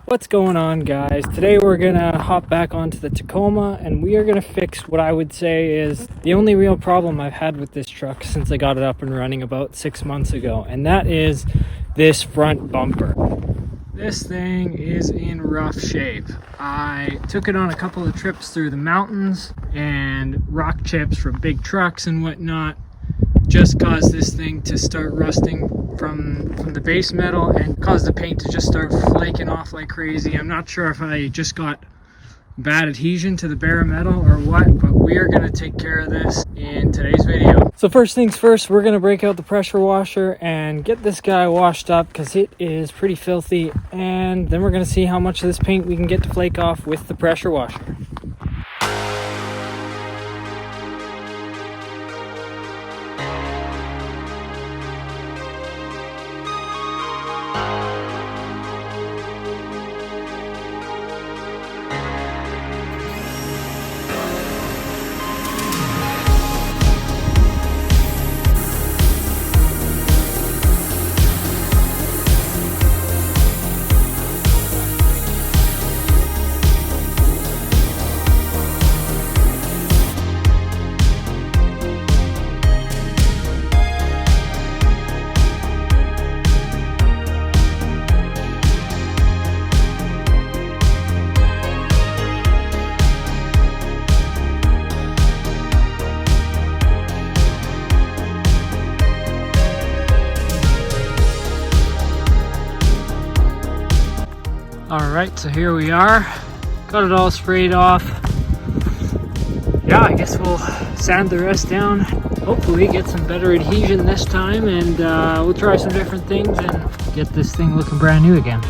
What's going on, guys? Today we're gonna hop back onto the Tacoma and we are gonna fix what I would say is the only real problem I've had with this truck since I got it up and running about 6 months ago, and that is this front bumper. This thing is in rough shape. I took it on a couple of trips through the mountains, and rock chips from big trucks and whatnot just caused this thing to start rusting from the base metal and caused the paint to just start flaking off like crazy. I'm not sure if I just got bad adhesion to the bare metal or what, but we are going to take care of this in today's video. So first things first, we're going to break out the pressure washer and get this guy washed up because it is pretty filthy, and then we're going to see how much of this paint we can get to flake off with the pressure washer. Alright, so here we are. Got it all sprayed off. Yeah, I guess we'll sand the rest down. Hopefully get some better adhesion this time, and we'll try some different things and get this thing looking brand new again.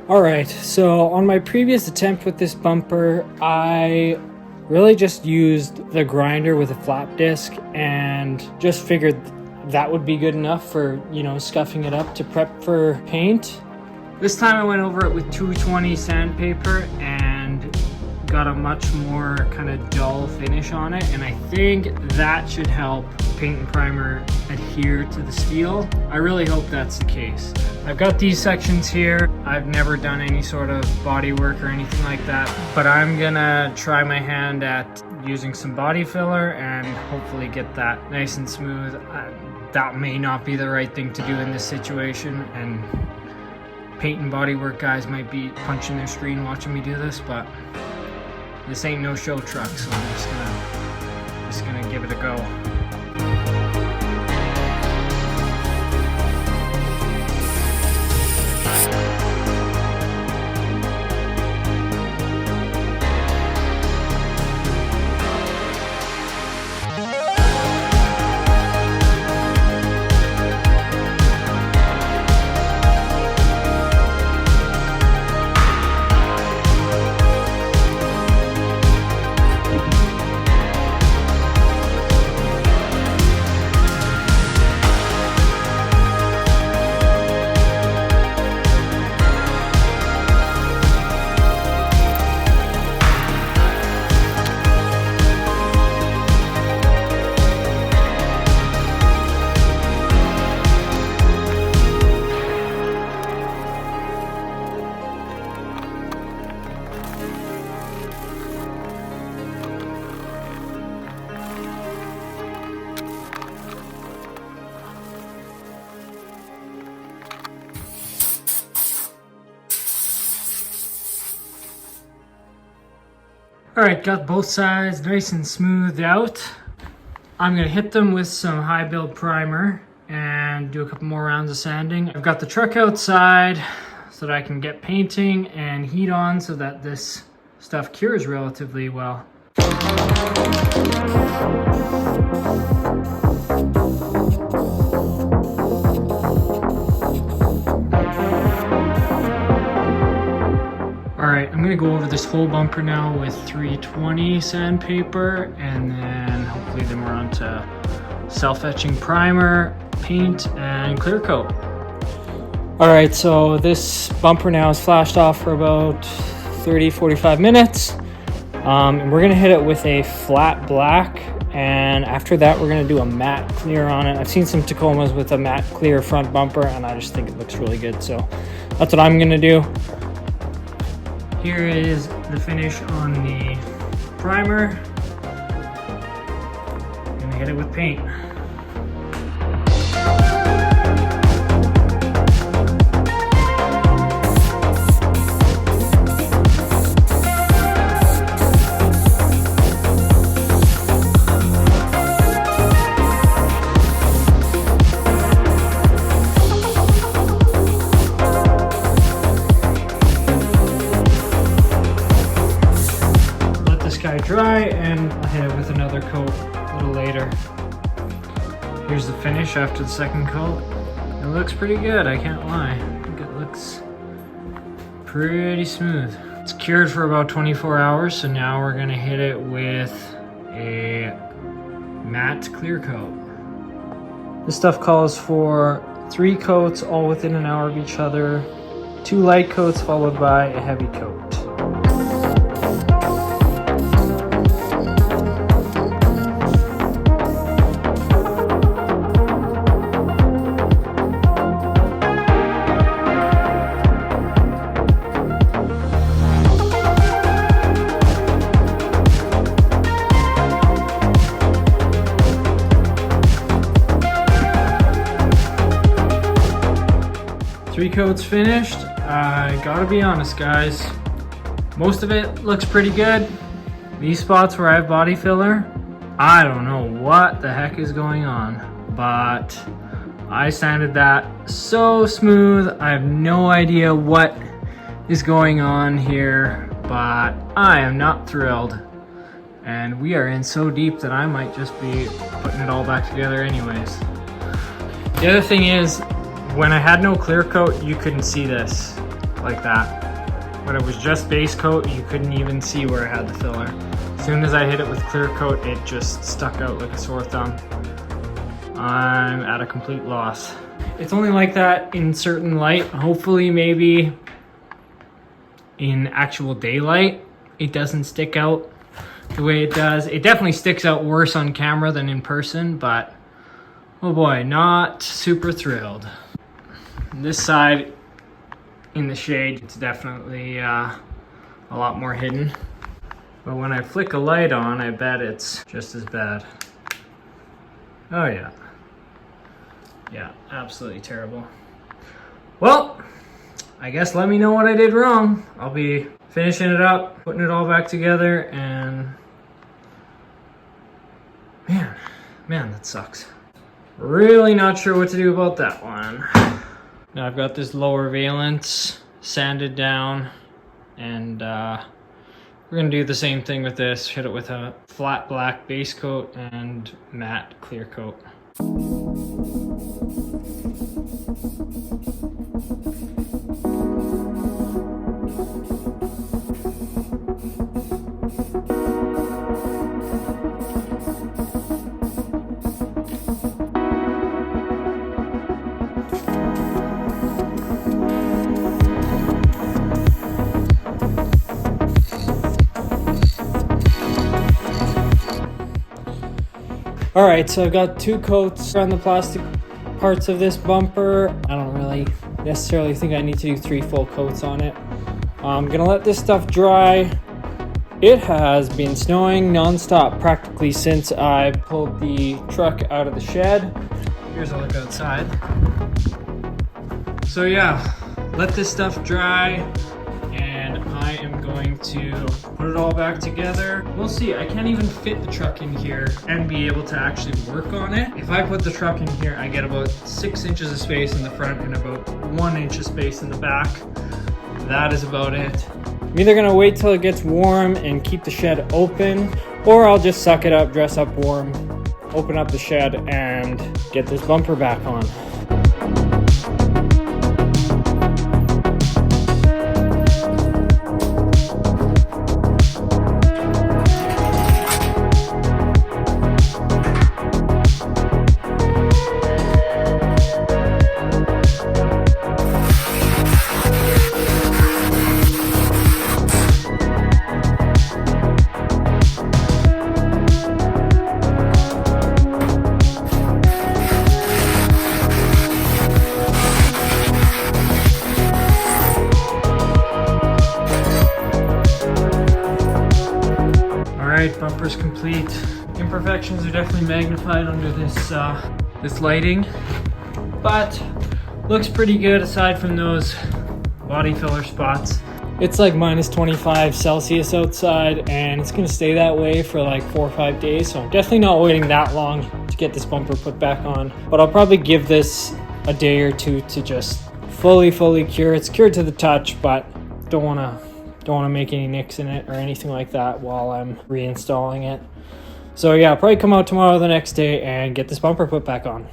Alright, so on my previous attempt with this bumper, I really just used the grinder with a flap disc and just figured that would be good enough for, scuffing it up to prep for paint. This time I went over it with 220 sandpaper and got a much more kind of dull finish on it, and I think that should help paint and primer adhere to the steel. I really hope that's the case. I've got these sections here. I've never done any sort of body work or anything like that, but I'm gonna try my hand at using some body filler and hopefully get that nice and smooth. That may not be the right thing to do in this situation, and paint and body work guys might be punching their screen watching me do this, but this ain't no show truck, so I'm just gonna give it a go. All right, got both sides nice and smoothed out. I'm gonna hit them with some high build primer and do a couple more rounds of sanding. I've got the truck outside so that I can get painting and heat on so that this stuff cures relatively well. Alright, I'm going to go over this whole bumper now with 320 sandpaper, and then hopefully then we're on to self-etching primer, paint, and clear coat. Alright, so this bumper now is flashed off for about 30-45 minutes. And we're going to hit it with a flat black, and after that we're going to do a matte clear on it. I've seen some Tacomas with a matte clear front bumper, and I just think it looks really good, so that's what I'm going to do. Here is the finish on the primer. I'm gonna hit it with paint. Dry, and I'll hit it with another coat a little later. Here's the finish after the second coat. It looks pretty good, I can't lie. I think it looks pretty smooth. It's cured for about 24 hours, so now we're gonna hit it with a matte clear coat. This stuff calls for 3 coats all within an hour of each other, 2 light coats followed by a heavy coat. 3 coats finished. I gotta be honest, guys. Most of it looks pretty good. These spots where I have body filler, I don't know what the heck is going on, but I sanded that so smooth. I have no idea what is going on here, but I am not thrilled. And we are in so deep that I might just be putting it all back together anyways. The other thing is, when I had no clear coat, you couldn't see this like that. When it was just base coat, you couldn't even see where I had the filler. As soon as I hit it with clear coat, it just stuck out like a sore thumb. I'm at a complete loss. It's only like that in certain light. Hopefully maybe in actual daylight, it doesn't stick out the way it does. It definitely sticks out worse on camera than in person, but oh boy, not super thrilled. This side in the shade, it's definitely a lot more hidden. But when I flick a light on, I bet it's just as bad. Oh yeah. Yeah, absolutely terrible. Well, I guess let me know what I did wrong. I'll be finishing it up, putting it all back together, and man, that sucks. Really not sure what to do about that one. Now I've got this lower valence sanded down, and we're gonna do the same thing with this. Hit it with a flat black base coat and matte clear coat. All right, so I've got 2 coats on the plastic parts of this bumper. I don't really necessarily think I need to do 3 full coats on it. I'm gonna let this stuff dry. It has been snowing nonstop practically since I pulled the truck out of the shed. Here's a look outside. So yeah, let this stuff dry, and I am going to put it all back together. We'll see. I can't even fit the truck in here and be able to actually work on it. If I put the truck in here, I get about 6 inches of space in the front and about 1 inch of space in the back. That is about it. I'm either gonna wait till it gets warm and keep the shed open, or I'll just suck it up, dress up warm, open up the shed, and get this bumper back on. Alright, bumper's complete. Imperfections are definitely magnified under this lighting, but looks pretty good aside from those body filler spots. It's like minus 25 Celsius outside, and it's gonna stay that way for like 4 or 5 days, so I'm definitely not waiting that long to get this bumper put back on. But I'll probably give this a day or two to just fully cure. It's cured to the touch, but don't wanna make any nicks in it or anything like that while I'm reinstalling it. So yeah, I'll probably come out tomorrow or the next day and get this bumper put back on.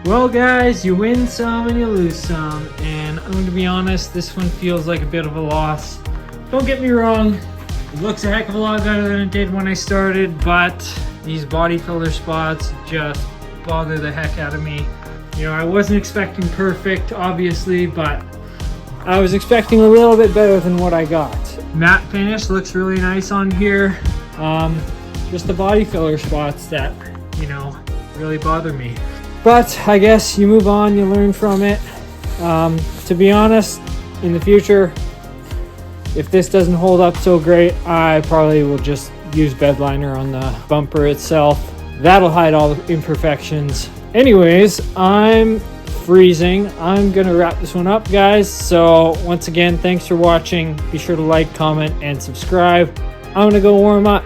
Well guys, you win some and you lose some, and I'm going to be honest, this one feels like a bit of a loss. Don't get me wrong, it looks a heck of a lot better than it did when I started, but these body filler spots just bother the heck out of me. You know, I wasn't expecting perfect, obviously, but I was expecting a little bit better than what I got. Matte finish looks really nice on here. Just the body filler spots that, you know, really bother me. But I guess you move on, you learn from it. To be honest, in the future, if this doesn't hold up so great, I probably will just use bed liner on the bumper itself. That'll hide all the imperfections. Anyways, I'm freezing. I'm gonna wrap this one up, guys. So once again, thanks for watching. Be sure to like, comment, and subscribe. I'm gonna go warm up.